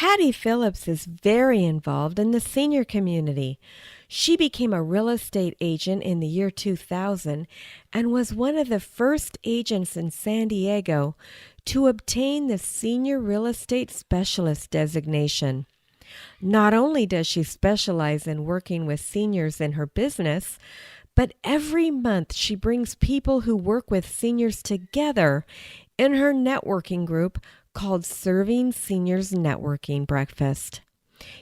Patti Phillips is very involved in the senior community. She became a real estate agent in the year 2000 and was one of the first agents in San Diego to obtain the Senior Real Estate Specialist designation. Not only does she specialize in working with seniors in her business, but every month she brings people who work with seniors together in her networking group called Serving Seniors Networking Breakfast.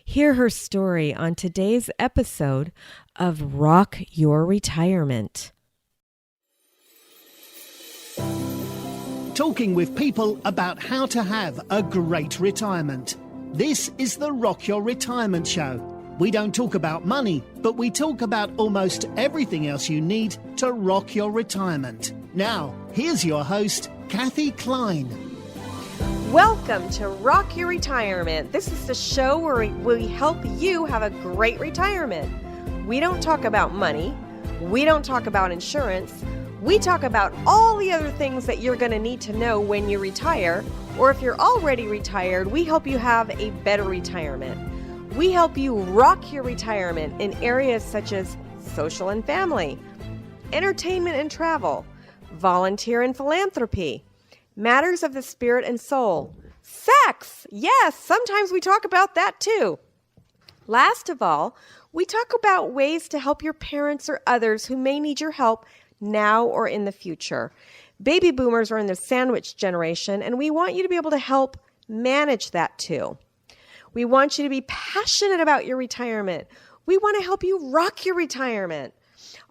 Hear her story on today's episode of Rock Your Retirement. Talking with people about how to have a great retirement. This is the Rock Your Retirement Show. We don't talk about money, but we talk about almost everything else you need to rock your retirement. Now, here's your host, Kathy Klein. Welcome to Rock Your Retirement. This is the show where we help you have a great retirement. We don't talk about money. We don't talk about insurance. We talk about all the other things that you're going to need to know when you retire, or if you're already retired, we help you have a better retirement. We help you rock your retirement in areas such as social and family, entertainment and travel, volunteer and philanthropy, matters of the spirit and soul, sex. Yes, sometimes we talk about that too. Last of all, we talk about ways to help your parents or others who may need your help now or in the future. Baby boomers are in the sandwich generation, and we want you to be able to help manage that too. We want you to be passionate about your retirement. We want to help you rock your retirement.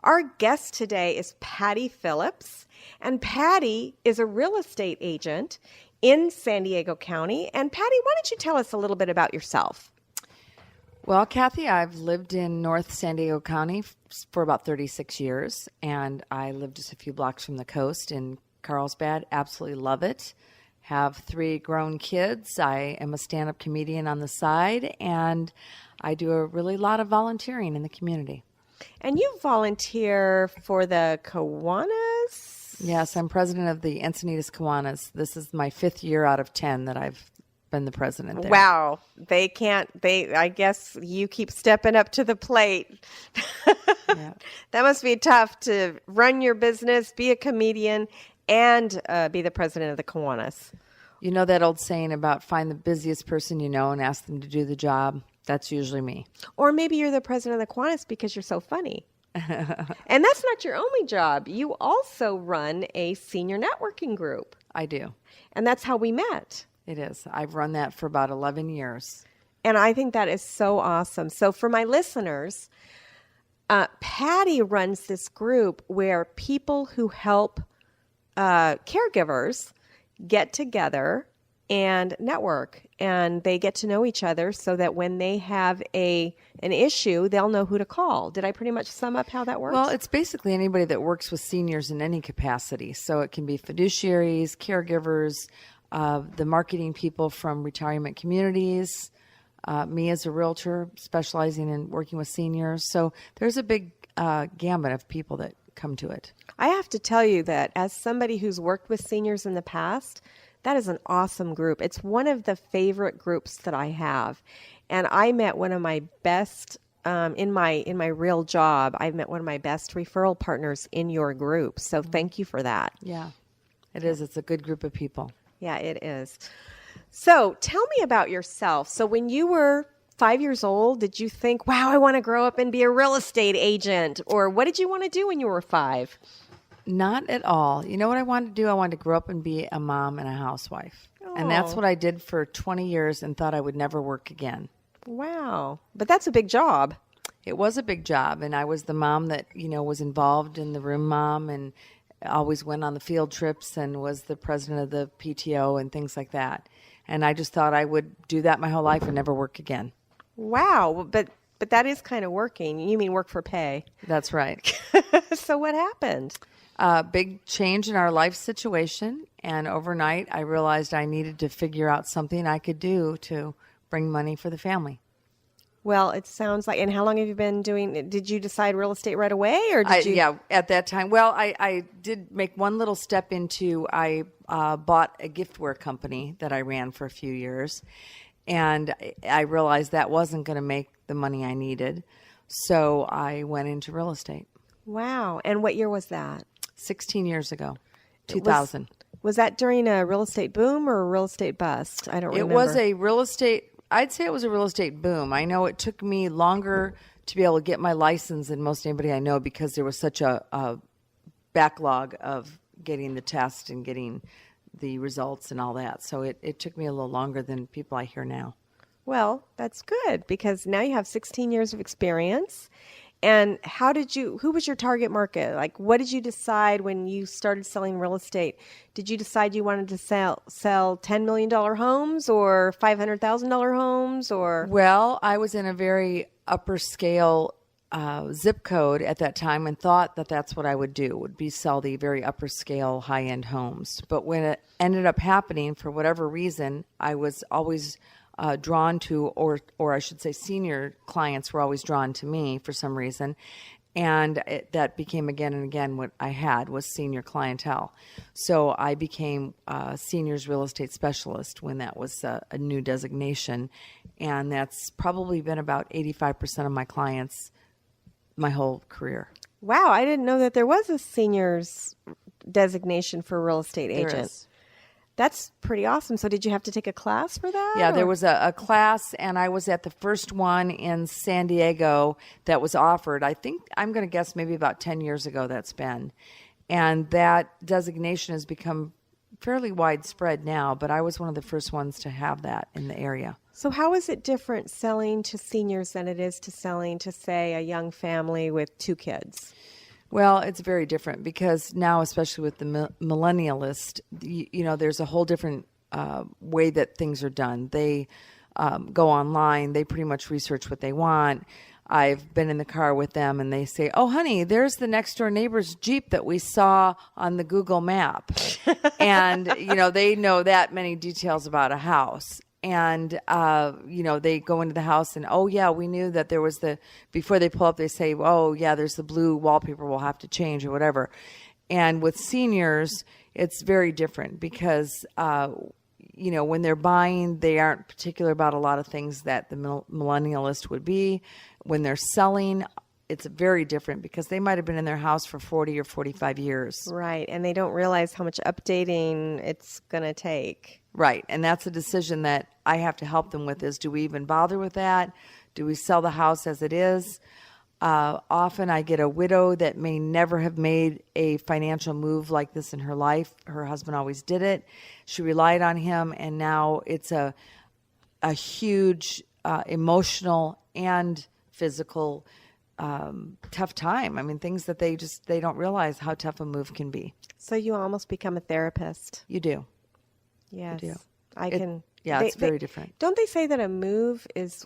Our guest today is Patti Phillips, and Patti is a real estate agent in San Diego County. And Patti, why don't you tell us a little bit about yourself? Well, Kathy, I've lived in North San Diego County for about 36 years, and I live just a few blocks from the coast in Carlsbad. Absolutely love it. Have 3 grown kids. I am a stand-up comedian on the side, and I do a really lot of volunteering in the community. And you volunteer for the Kiwanis? Yes, I'm president of the Encinitas Kiwanis. This is my 5th year out of 10 that I've been the president there. Wow. I guess you keep stepping up to the plate. Yeah. That must be tough to run your business, be a comedian, and be the president of the Kiwanis. You know that old saying about find the busiest person you know and ask them to do the job? That's usually me. Or maybe you're the president of the Kiwanis because you're so funny. And that's not your only job. You also run a senior networking group. I do. And that's how we met. It is. I've run that for about 11 years. And I think that is so awesome. So for my listeners, Patti runs this group where people who help caregivers get together and network, and they get to know each other so that when they have an issue, they'll know who to call. Did I pretty much sum up how that works? Well, it's basically anybody that works with seniors in any capacity. So it can be fiduciaries, caregivers, the marketing people from retirement communities, me as a realtor specializing in working with seniors. So there's a big gamut of people that come to it. I have to tell you that as somebody who's worked with seniors in the past, that is an awesome group. It's one of the favorite groups that I have. And I met one of my best, in my real job, I've met one of my best referral partners in your group. So thank you for that. Yeah, it is. It's a good group of people. Yeah, it is. So tell me about yourself. So when you were 5 years old, did you think, wow, I want to grow up and be a real estate agent? Or what did you want to do when you were 5? Not at all. You know what I wanted to do? I wanted to grow up and be a mom and a housewife. Oh. And that's what I did for 20 years and thought I would never work again. Wow. But that's a big job. It was a big job. And I was the mom that, was involved in the room mom and always went on the field trips and was the president of the PTO and things like that. And I just thought I would do that my whole life and never work again. Wow. But that is kind of working. You mean work for pay. That's right. So what happened? Big change in our life situation. And overnight, I realized I needed to figure out something I could do to bring money for the family. Well, it sounds like, and how long have you been doing, did you decide real estate right away or did you? Yeah, at that time. Well, I did make one little step into, I bought a giftware company that I ran for a few years. And I realized that wasn't going to make the money I needed. So I went into real estate. Wow. And what year was that? 16 years ago, 2000. Was that during a real estate boom or a real estate bust? I don't remember. It was a real estate, I'd say it was a real estate boom. I know it took me longer to be able to get my license than most anybody I know because there was such a backlog of getting the test and getting the results and all that. So it took me a little longer than people I hear now. Well, that's good because now you have 16 years of experience. And who was your target market? Like, what did you decide when you started selling real estate? Did you decide you wanted to sell $10 million homes or $500,000 homes or? Well, I was in a very upper scale zip code at that time and thought that that's what I would do, would be sell the very upper scale high end homes. But when it ended up happening, for whatever reason, I was always drawn to, or I should say senior clients were always drawn to me for some reason. And that became again and again what I had was senior clientele. So I became a seniors real estate specialist when that was a new designation. And that's probably been about 85% of my clients my whole career. Wow, I didn't know that there was a seniors designation for real estate There agent. is. That's pretty awesome. So did you have to take a class for that? Yeah, there or- was a class, and I was at the first one in San Diego that was offered. I think, I'm going to guess maybe about 10 years ago that's been. And that designation has become fairly widespread now, but I was one of the first ones to have that in the area. So how is it different selling to seniors than it is to selling to, say, a young family with 2 kids? Well, it's very different because now, especially with the millennialist, there's a whole different way that things are done. They go online. They pretty much research what they want. I've been in the car with them and they say, "Oh, honey, there's the next door neighbor's Jeep that we saw on the Google map." And, they know that many details about a house. And, they go into the house and, "Oh, yeah, we knew that there was before they pull up, they say, "Oh, yeah, there's the blue wallpaper we'll have to change," or whatever. And with seniors, it's very different because, when they're buying, they aren't particular about a lot of things that the millennialist would be. When they're selling, it's very different because they might have been in their house for 40 or 45 years. Right, and they don't realize how much updating it's going to take. Right, and that's a decision that I have to help them with is, do we even bother with that? Do we sell the house as it is? Often I get a widow that may never have made a financial move like this in her life. Her husband always did it. She relied on him, and now it's a huge emotional and physical tough time. I mean, things that they don't realize how tough a move can be. So you almost become a therapist. You do. Yes. You do. It's very different. Don't they say that a move is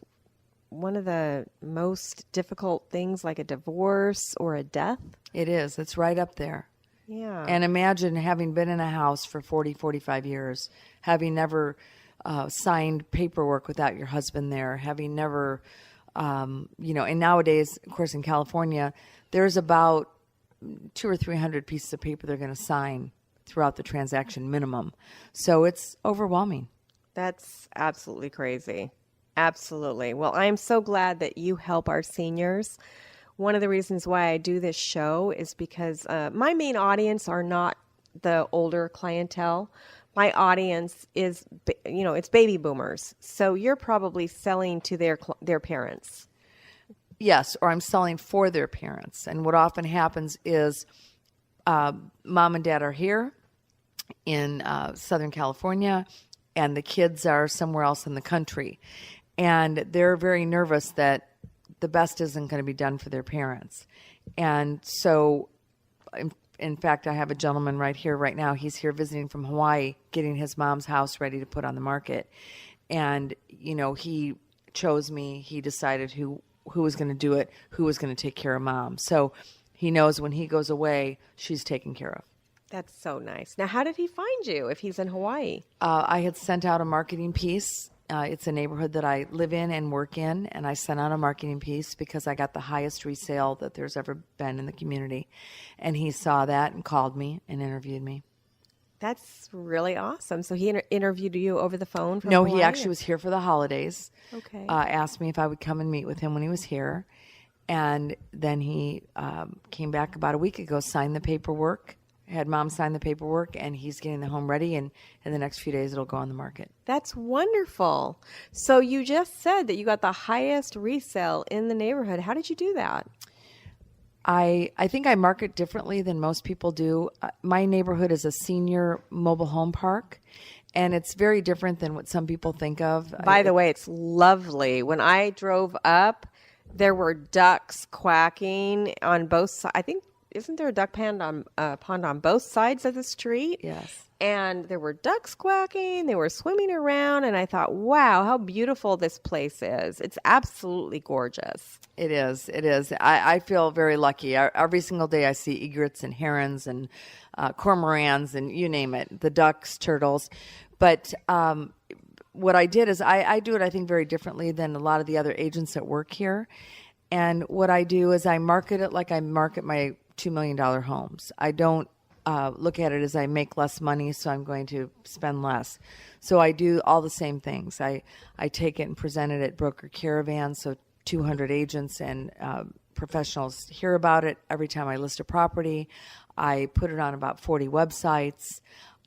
one of the most difficult things, like a divorce or a death? It is. It's right up there. Yeah. And imagine having been in a house for 40, 45 years, having never signed paperwork without your husband there, having never, and nowadays, of course, in California, there's about 200 or 300 pieces of paper they're going to sign throughout the transaction minimum. So it's overwhelming. That's absolutely crazy. Absolutely. Well, I'm so glad that you help our seniors. One of the reasons why I do this show is because my main audience are not the older clientele. My audience is, it's baby boomers. So you're probably selling to their parents. Yes, or I'm selling for their parents. And what often happens is mom and dad are here in Southern California, and the kids are somewhere else in the country. And they're very nervous that the best isn't going to be done for their parents. And so, in fact, I have a gentleman right here right now. He's here visiting from Hawaii, getting his mom's house ready to put on the market. And, he chose me. He decided who was going to do it, who was going to take care of mom. So he knows when he goes away, she's taken care of. That's so nice. Now, how did he find you if he's in Hawaii? I had sent out a marketing piece. It's a neighborhood that I live in and work in, and I sent out a marketing piece because I got the highest resale that there's ever been in the community. And he saw that and called me and interviewed me. That's really awesome. So he interviewed you over the phone from No, Hawaii? he actually was here for the holidays. Okay. Asked me if I would come and meet with him when he was here. And then he came back about a week ago, signed the paperwork, had Mom sign the paperwork, and he's getting the home ready. And in the next few days, it'll go on the market. That's wonderful. So you just said that you got the highest resale in the neighborhood. How did you do that? I think I market differently than most people do. My neighborhood is a senior mobile home park, and it's very different than what some people think of. By the way, it's lovely. When I drove up, there were ducks quacking on both sides. I think, isn't there a duck pond on both sides of the street? Yes. And there were ducks quacking. They were swimming around. And I thought, wow, how beautiful this place is. It's absolutely gorgeous. It is. It is. I feel very lucky. Every single day I see egrets and herons and cormorants and you name it, the ducks, turtles. But what I did is I do it, I think, very differently than a lot of the other agents that work here. And what I do is I market it like I market my $2 million homes. I don't look at it as I make less money, so I'm going to spend less. So I do all the same things. I take it and present it at broker caravans, so 200 agents and professionals hear about it every time I list a property. I put it on about 40 websites.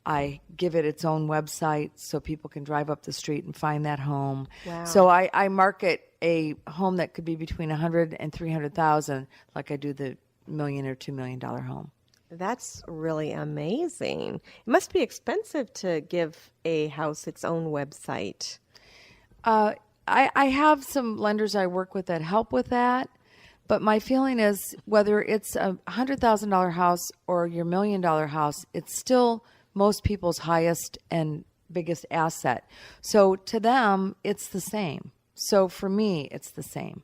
I give it its own website so people can drive up the street and find that home. Wow. So I market a home that could be between 100 and 300,000, like I do the $1 million or $2 million home. That's really amazing. It must be expensive to give a house its own website. I have some lenders I work with that help with that, but my feeling is whether it's a $100,000 house or your $1 million house, it's still most people's highest and biggest asset. So to them, it's the same. So for me, it's the same.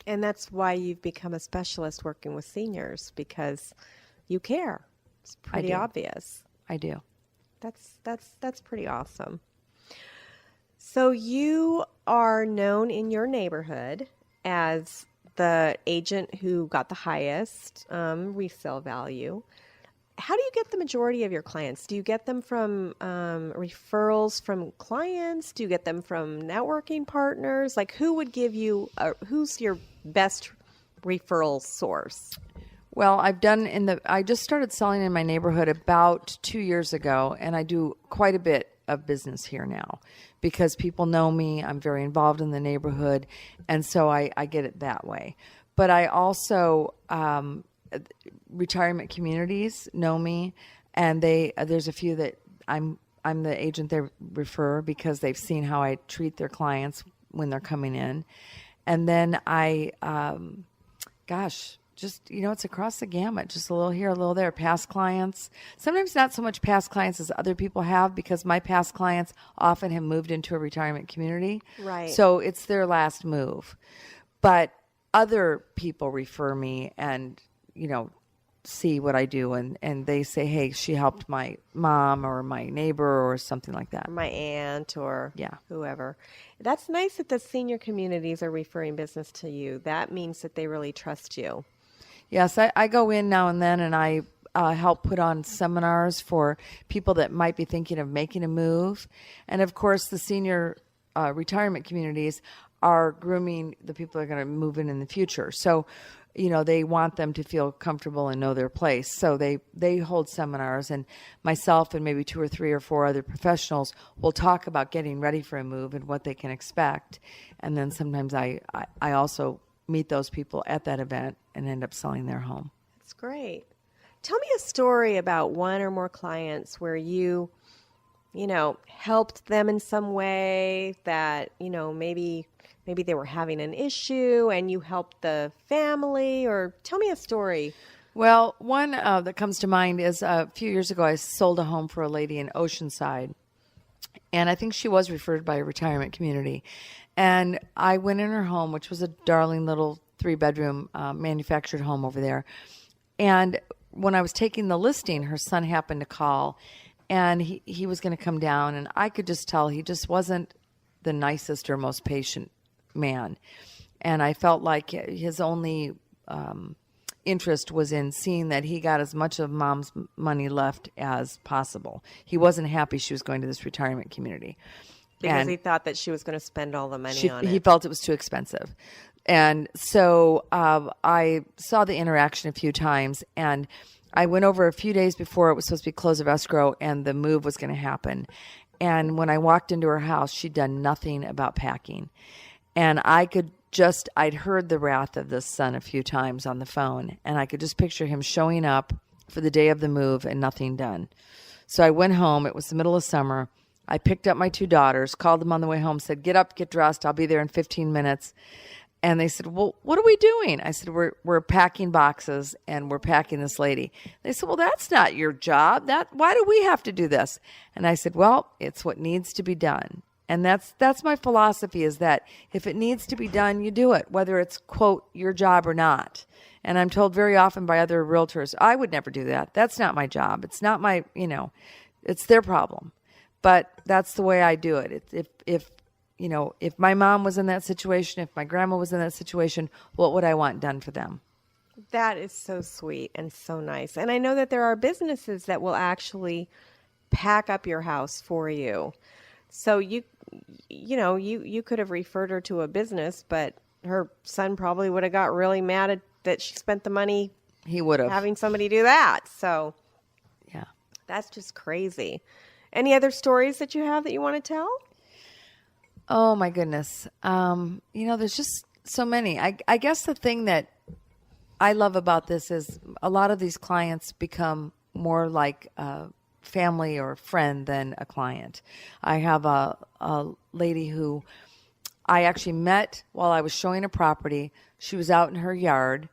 And that's why you've become a specialist working with seniors, because you care. It's pretty do. obvious. I do. That's pretty awesome. So you are known in your neighborhood as the agent who got the highest resale value. How do you get the majority of your clients? Do you get them from referrals from clients? Do you get them from networking partners? Like, who would give you, who's your best referral source? Well, I just started selling in my neighborhood about 2 years ago, and I do quite a bit of business here now because people know me. I'm very involved in the neighborhood, and so I get it that way. But I also, retirement communities know me, and there's a few that I'm the agent they refer because they've seen how I treat their clients when they're coming in. And then just, it's across the gamut, just a little here, a little there. Past clients, sometimes not so much past clients as other people have, because my past clients often have moved into a retirement community. Right. So it's their last move. But other people refer me and, see what I do. And they say, hey, she helped my mom or my neighbor or something like that. My aunt or Yeah. whoever. That's nice that the senior communities are referring business to you. That means that they really trust you. Yes, I go in now and then, and I help put on seminars for people that might be thinking of making a move. And, of course, the senior retirement communities are grooming the people that are going to move in the future. So, they want them to feel comfortable and know their place. So they hold seminars, and myself and maybe 2 or 3 or 4 other professionals will talk about getting ready for a move and what they can expect. And then sometimes I also meet those people at that event and end up selling their home. That's great. Tell me a story about one or more clients where you helped them in some way that, maybe they were having an issue and you helped the family, or tell me a story. Well, one that comes to mind is a few years ago, I sold a home for a lady in Oceanside, and I think she was referred by a retirement community. And I went in her home, which was a darling little 3-bedroom manufactured home over there. And when I was taking the listing, her son happened to call, and he was going to come down, and I could just tell he just wasn't the nicest or most patient man. And I felt like his only interest was in seeing that he got as much of mom's money left as possible. He wasn't happy she was going to this retirement community. Because he thought that she was going to spend all the money on it. He felt it was too expensive. And so I saw the interaction a few times, and I went over a few days before it was supposed to be close of escrow and the move was going to happen. And when I walked into her house, she'd done nothing about packing. And I'd heard the wrath of this son a few times on the phone, and I could just picture him showing up for the day of the move and nothing done. So I went home. It was the middle of summer. I picked up my 2 daughters, called them on the way home, said, get up, get dressed. I'll be there in 15 minutes. And they said, well, what are we doing? I said, we're packing boxes and we're packing this lady. They said, well, that's not your job. Why do we have to do this? And I said, well, it's what needs to be done. And that's my philosophy, is that if it needs to be done, you do it, whether it's, quote, your job or not. And I'm told very often by other realtors, I would never do that. That's not my job. It's not my, it's their problem. But that's the way I do it. If my mom was in that situation, if my grandma was in that situation, what would I want done for them? That is so sweet and so nice. And I know that there are businesses that will actually pack up your house for you. So you could have referred her to a business, but her son probably would have got really mad that she spent the money. He would have. Having somebody do that. So yeah, that's just crazy. Any other stories that you have that you want to tell? Oh my goodness. There's just so many. I guess the thing that I love about this is a lot of these clients become more like a family or a friend than a client. I have a lady who I actually met while I was showing a property. She was out in her yard.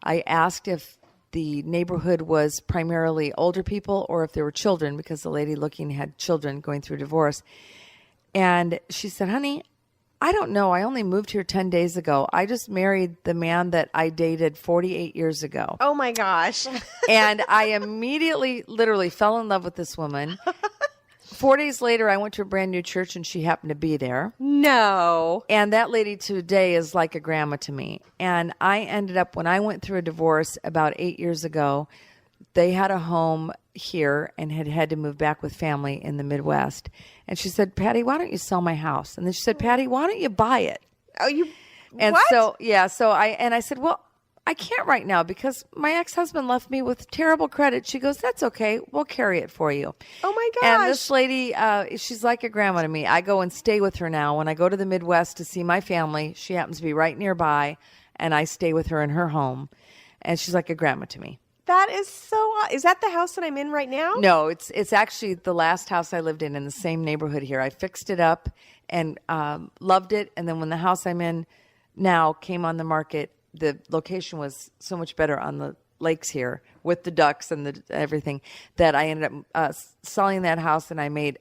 I asked if the neighborhood was primarily older people or if there were children, because the lady looking had children going through divorce. And she said, honey, I don't know. I only moved here 10 days ago. I just married the man that I dated 48 years ago. Oh my gosh. And I immediately, literally fell in love with this woman. 4 days later, I went to a brand new church and she happened to be there. No. And that lady today is like a grandma to me. And I ended up, when I went through a divorce about 8 years ago, they had a home here and had to move back with family in the Midwest. And she said, Patty, why don't you sell my house? And then she said, Patty, why don't you buy it? Oh, you, and what? I said, well, I can't right now because my ex-husband left me with terrible credit. She goes, that's okay. We'll carry it for you. Oh my gosh. And this lady, she's like a grandma to me. I go and stay with her now. When I go to the Midwest to see my family, she happens to be right nearby, and I stay with her in her home. And she's like a grandma to me. That is so, is that the house that I'm in right now? No, it's actually the last house I lived in the same neighborhood here. I fixed it up and loved it. And then when the house I'm in now came on the market, the location was so much better on the lakes here with the ducks and everything that I ended up selling that house, and I made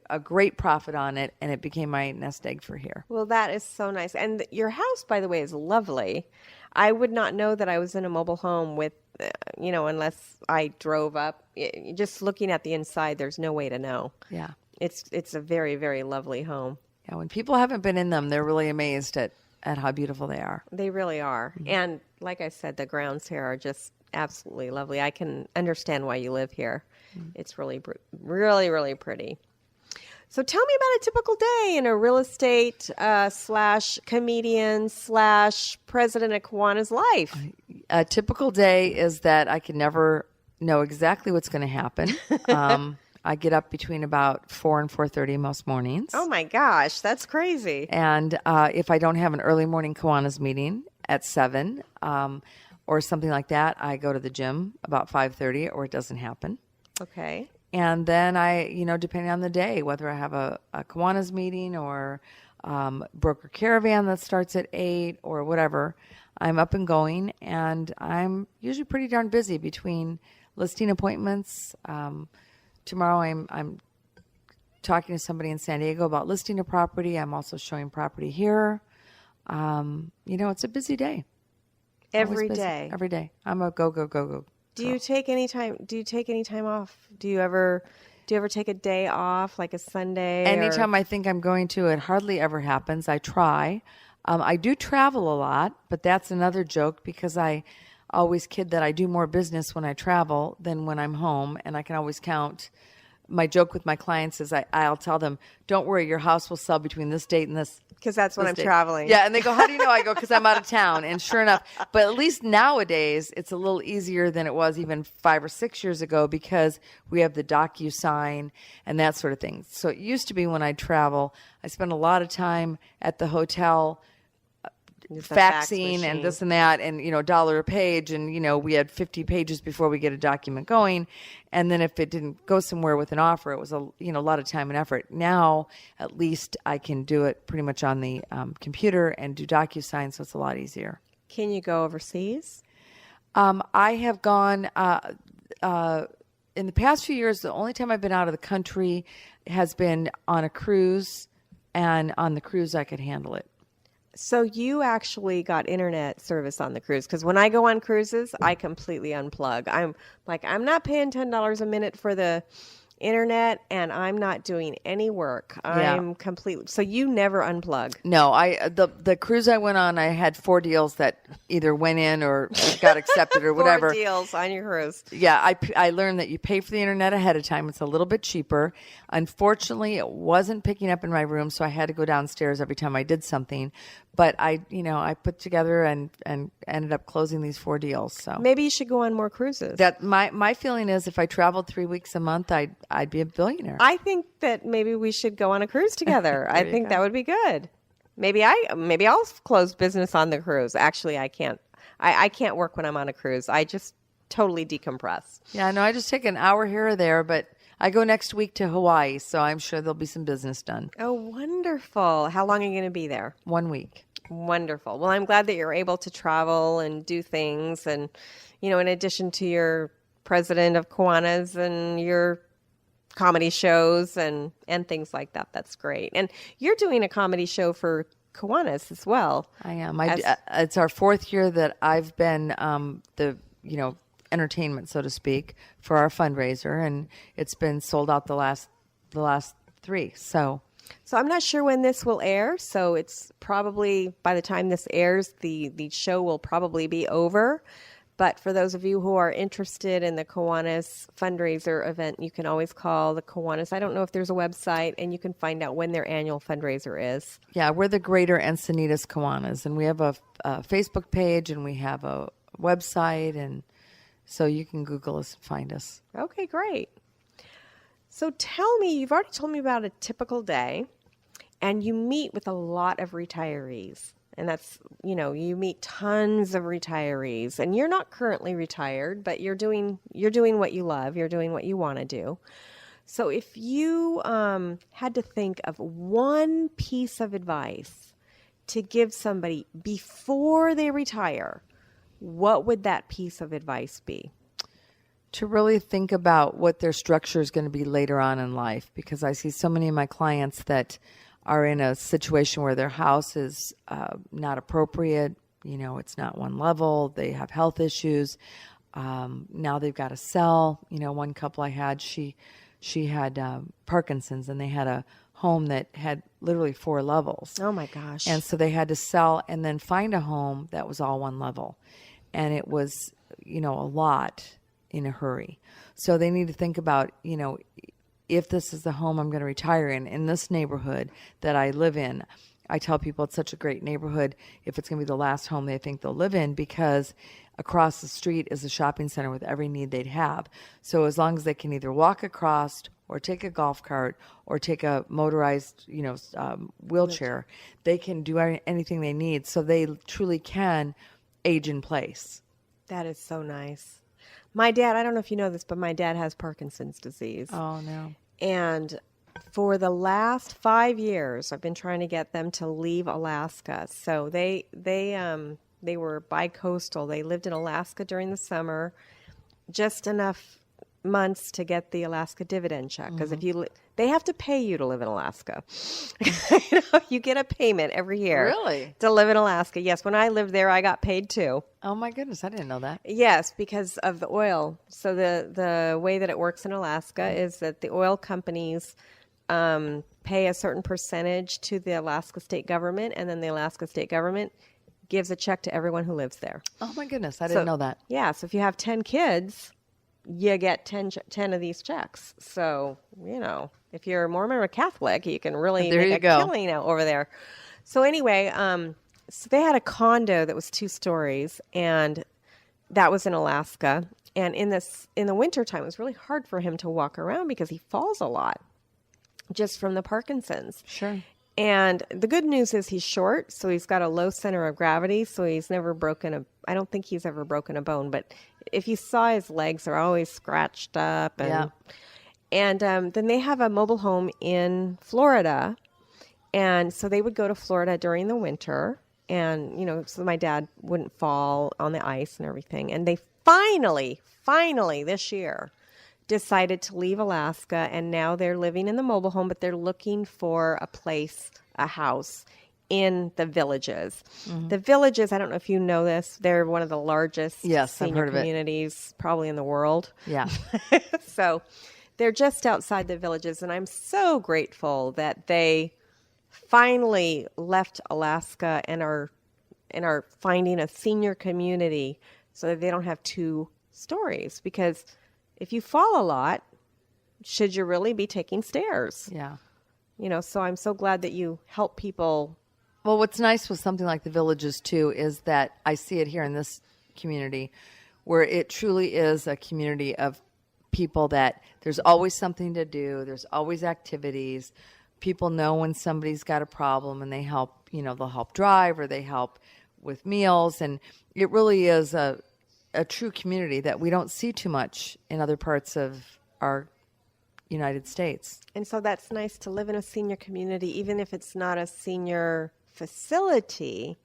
a great profit on it, and it became my nest egg for here. Well, that is so nice. And your house, by the way, is lovely. I would not know that I was in a mobile home with, unless I drove up. Just looking at the inside, there's no way to know. Yeah. It's a very, very lovely home. Yeah, when people haven't been in them, they're really amazed at how beautiful they are. They really are. Mm-hmm. And like I said, the grounds here are just absolutely lovely. I can understand why you live here. Mm-hmm. It's really, really, really pretty. So tell me about a typical day in a real estate / comedian / president of Kiwanis life. A typical day is that I can never know exactly what's going to happen. I get up between about 4 and 4:30 most mornings. Oh my gosh, that's crazy. And if I don't have an early morning Kiwanis meeting at 7 or something like that, I go to the gym about 5:30 or it doesn't happen. Okay. And then I, depending on the day, whether I have a Kiwanis meeting or broker caravan that starts at 8 or whatever, I'm up and going, and I'm usually pretty darn busy between listing appointments. Tomorrow I'm talking to somebody in San Diego about listing a property. I'm also showing property here. It's a busy day. Every day. Every day. I'm a go. Do you take any time? Do you take any time off? Do you ever take a day off, like a Sunday? Anytime I think I'm going to, it hardly ever happens. I try. I do travel a lot, but that's another joke because I always kid that I do more business when I travel than when I'm home, and I can always count. My joke with my clients is I'll tell them, don't worry, your house will sell between this date and this. Because that's when I'm date. traveling. Yeah, and they go, how do you know? I go, because I'm out of town. And sure enough, but at least nowadays, it's a little easier than it was even 5 or 6 years ago because we have the DocuSign and that sort of thing. So it used to be when I travel, I spent a lot of time at the hotel faxing and this and that, and $1 a page, and we had 50 pages before we get a document going, and then if it didn't go somewhere with an offer, it was a lot of time and effort. Now at least I can do it pretty much on the computer and do DocuSign, so it's a lot easier. Can you go overseas? I have gone in the past few years. The only time I've been out of the country has been on a cruise, and on the cruise I could handle it. So you actually got internet service on the cruise, because when I go on cruises, I completely unplug. I'm not paying $10 a minute for the internet, and I'm not doing any work. I'm completely. So you never unplug? No, the cruise I went on, I had 4 deals that either went in or got accepted or whatever. 4 deals on your cruise. Yeah, I learned that you pay for the internet ahead of time. It's a little bit cheaper. Unfortunately, it wasn't picking up in my room, so I had to go downstairs every time I did something. But I put together and ended up closing these 4 deals. So maybe you should go on more cruises. That my feeling is, if I traveled 3 weeks a month, I'd be a billionaire. I think that maybe we should go on a cruise together. I think that would be good. Maybe I'll close business on the cruise. Actually, I can't. I can't work when I'm on a cruise. I just totally decompress. Yeah, no, I just take an hour here or there, but I go next week to Hawaii, so I'm sure there'll be some business done. Oh, wonderful. How long are you going to be there? 1 week. Wonderful. Well, I'm glad that you're able to travel and do things. And, in addition to your president of Kiwanis and your comedy shows and things like that, that's great. And you're doing a comedy show for Kiwanis as well. I am. It's our 4th year that I've been the entertainment, so to speak, for our fundraiser, and it's been sold out the last 3. So I'm not sure when this will air. So it's probably, by the time this airs, the show will probably be over. But for those of you who are interested in the Kiwanis fundraiser event, you can always call the Kiwanis. I don't know if there's a website, and you can find out when their annual fundraiser is. Yeah, we're the Greater Encinitas Kiwanis, and we have a Facebook page, and we have a website, and so you can Google us and find us. Okay, great. So tell me, you've already told me about a typical day, and you meet with a lot of retirees. And that's, you meet tons of retirees, and you're not currently retired, but you're doing what you love. You're doing what you want to do. So if you had to think of one piece of advice to give somebody before they retire, what would that piece of advice be? To really think about what their structure is going to be later on in life, because I see so many of my clients that are in a situation where their house is not appropriate. It's not one level. They have health issues. Now they've got to sell. One couple I had, she had Parkinson's, and they had a home that had literally 4 levels. Oh my gosh. And so they had to sell and then find a home that was all 1 level. And it was, a lot in a hurry. So they need to think about, if this is the home I'm going to retire in this neighborhood that I live in. I tell people it's such a great neighborhood if it's going to be the last home they think they'll live in, because across the street is a shopping center with every need they'd have. So as long as they can either walk across or take a golf cart or take a motorized, wheelchair, they can do anything they need. So they truly can age in place. That is so nice. My dad, I don't know if you know this, but my dad has Parkinson's disease. Oh, no. And for the last 5 years, I've been trying to get them to leave Alaska. So they were bi-coastal. They lived in Alaska during the summer, just enough months to get the Alaska dividend check. Because if you they have to pay you to live in Alaska. You get a payment every year. Really? To live in Alaska. Yes, when I lived there, I got paid too. Oh my goodness, I didn't know that. Yes, because of the oil. So the way that it works in Alaska is that the oil companies pay a certain percentage to the Alaska state government, and then the Alaska state government gives a check to everyone who lives there. Oh my goodness, I didn't know that. Yeah, so if you have 10 kids, you get 10 of these checks. So, if you're a Mormon or Catholic, you can really make a killing out over there. So anyway, so they had a condo that was 2 stories, and that was in Alaska. And in the wintertime, it was really hard for him to walk around because he falls a lot just from the Parkinson's. Sure. And the good news is he's short, so he's got a low center of gravity, so he's never I don't think he's ever broken a bone, but if you saw his legs, they're always scratched up. And then they have a mobile home in Florida, and so they would go to Florida during the winter, and, so my dad wouldn't fall on the ice and everything. And they finally this year decided to leave Alaska, and now they're living in the mobile home, but they're looking for a house in the Villages. Mm-hmm. The Villages, I don't know if you know this, they're one of the largest senior communities probably in the world. Yeah. So they're just outside the Villages, and I'm so grateful that they finally left Alaska and are finding a senior community so that they don't have 2 stories, because if you fall a lot, should you really be taking stairs? Yeah. So I'm so glad that you help people. Well, what's nice with something like the Villages, too, is that I see it here in this community where it truly is a community of people that there's always something to do. There's always activities. People know when somebody's got a problem and they help, they'll help drive or they help with meals. And it really is a true community that we don't see too much in other parts of our United States. And so that's nice to live in a senior community, even if it's not a senior facility.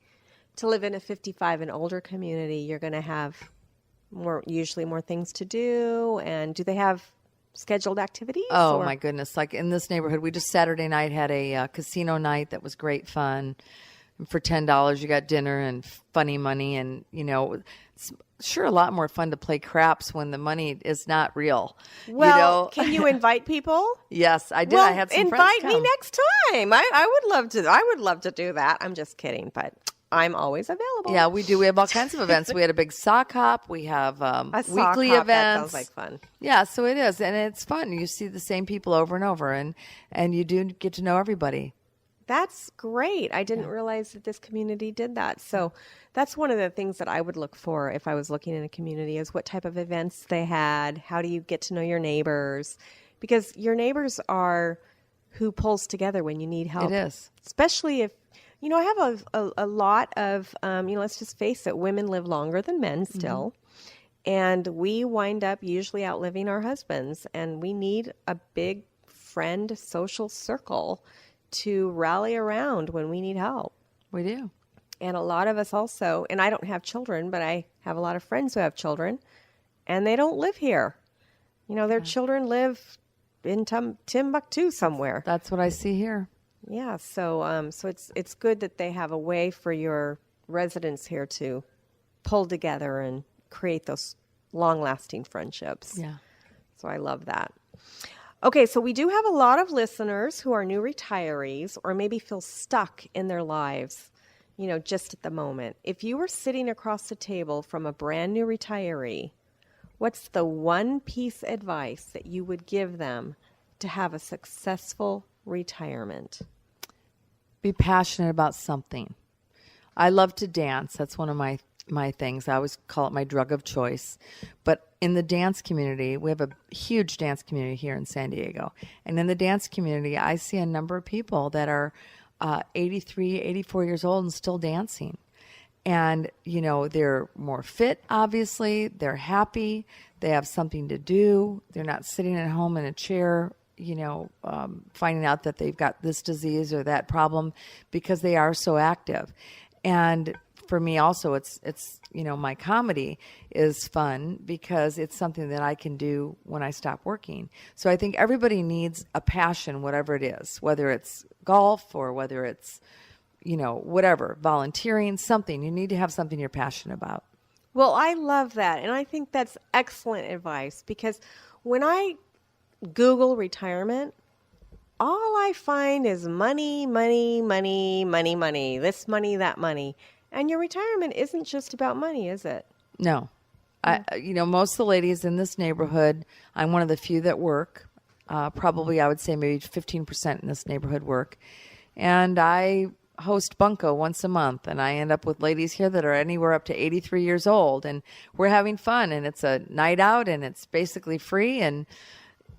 To live in a 55 and older community, you're going to have usually more things to do. And do they have scheduled activities? Oh, my goodness. Like in this neighborhood, we just Saturday night had a casino night that was great fun. And for $10, you got dinner and funny money. And, it's sure a lot more fun to play craps when the money is not real. Well, can you invite people? Yes, I did. Well, I had some friends invite me next time. I would love to do that. I'm just kidding, but I'm always available. Yeah, we do. We have all kinds of events. We had a big sock hop. We have weekly events. That sounds like fun. Yeah, so it is, and it's fun. You see the same people over and over, and you do get to know everybody. That's great. I didn't realize that this community did that. So that's one of the things that I would look for if I was looking in a community is what type of events they had. How do you get to know your neighbors? Because your neighbors are who pulls together when you need help. It is. Especially if, I have a lot of, let's just face it, women live longer than men still. Mm-hmm. And we wind up usually outliving our husbands. And we need a big friend social circle to rally around when we need help. We do. And a lot of us also, and I don't have children, but I have a lot of friends who have children, and they don't live here. Their children live in Timbuktu somewhere. That's what I see here. Yeah, so it's good that they have a way for your residents here to pull together and create those long-lasting friendships. Yeah. So I love that. Okay, so we do have a lot of listeners who are new retirees or maybe feel stuck in their lives, just at the moment. If you were sitting across the table from a brand new retiree, what's the one piece of advice that you would give them to have a successful retirement? Be passionate about something. I love to dance. That's one of my things. I always call it my drug of choice. But in the dance community, we have a huge dance community here in San Diego. And in the dance community, I see a number of people that are 83, 84 years old and still dancing. And, they're more fit, obviously. They're happy. They have something to do. They're not sitting at home in a chair, finding out that they've got this disease or that problem because they are so active. And for me also, it's my comedy is fun because it's something that I can do when I stop working. So I think everybody needs a passion, whatever it is, whether it's golf or whether it's, whatever, volunteering, something. You need to have something you're passionate about. Well, I love that. And I think that's excellent advice because when I Google retirement, all I find is money, money, money, money, money, this money, that money. And your retirement isn't just about money, is it? No. Most of the ladies in this neighborhood, I'm one of the few that work. Probably, I would say maybe 15% in this neighborhood work. And I host Bunko once a month, and I end up with ladies here that are anywhere up to 83 years old, and we're having fun, and it's a night out, and it's basically free, and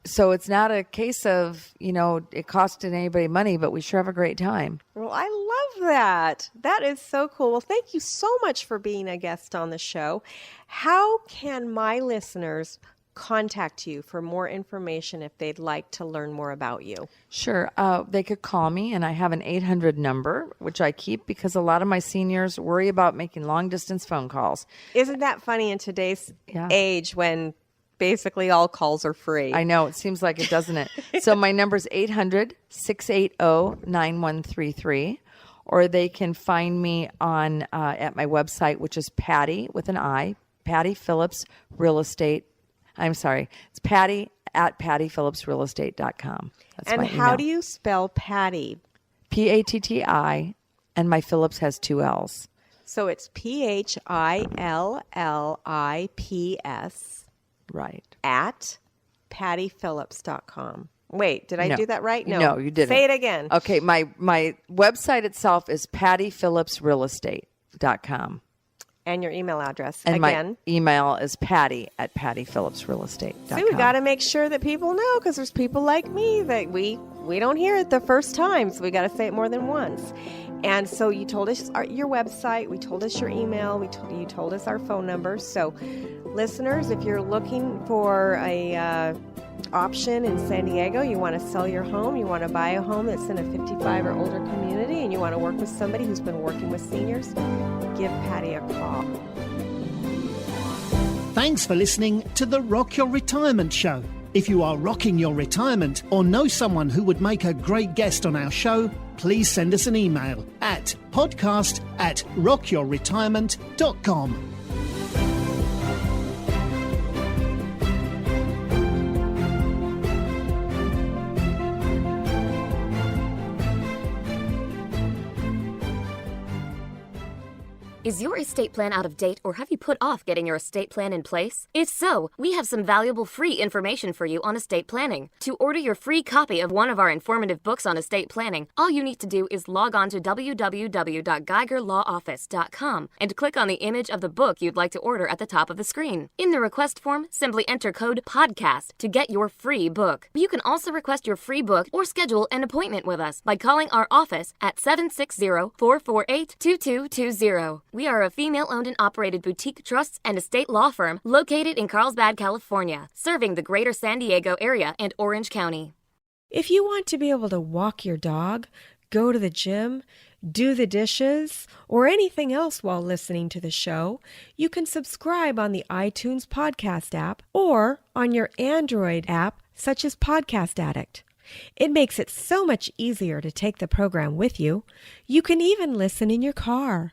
so it's not a case of, it costing anybody money, but we sure have a great time. Well, I love that. That is so cool. Well, thank you so much for being a guest on the show. How can my listeners contact you for more information if they'd like to learn more about you? Sure. They could call me, and I have an 800 number, which I keep because a lot of my seniors worry about making long-distance phone calls. Isn't that funny in today's age when basically all calls are free? I know. It seems like it, doesn't it? So my number is 800-680-9133, or they can find me on at my website, which is Patti with an I, Patti Phillips Real Estate. I'm sorry. It's Patti at PattiPhillipsRealEstate.com. That's and my how email. do you spell Patti? Patti, and my Phillips has 2 L's. So it's PHILLIPS. Right. At PattiPhillips.com. Wait, did I do that right? No, you didn't. Say it again. Okay, my website itself is PattiPhillipsRealEstate.com. And your email address. And again. my email is Patti at PattiPhillipsRealEstate.com. See, we got to make sure that people know, because there's people like me that we don't hear it the first time, so we got to say it more than once. And so you told us your website, we told us your email, you told us our phone number. So listeners, if you're looking for a option in San Diego, you want to sell your home, you want to buy a home that's in a 55 or older community, and you want to work with somebody who's been working with seniors, give Patti a call. Thanks for listening to the Rock Your Retirement Show. If you are rocking your retirement or know someone who would make a great guest on our show, please send us an email at podcast@rockyourretirement.com. Is your estate plan out of date, or have you put off getting your estate plan in place? If so, we have some valuable free information for you on estate planning. To order your free copy of one of our informative books on estate planning, all you need to do is log on to www.geigerlawoffice.com and click on the image of the book you'd like to order at the top of the screen. In the request form, simply enter code PODCAST to get your free book. You can also request your free book or schedule an appointment with us by calling our office at 760-448-2220. We are a female-owned and operated boutique trusts and estate law firm located in Carlsbad, California, serving the greater San Diego area and Orange County. If you want to be able to walk your dog, go to the gym, do the dishes, or anything else while listening to the show, you can subscribe on the iTunes podcast app or on your Android app, such as Podcast Addict. It makes it so much easier to take the program with you. You can even listen in your car.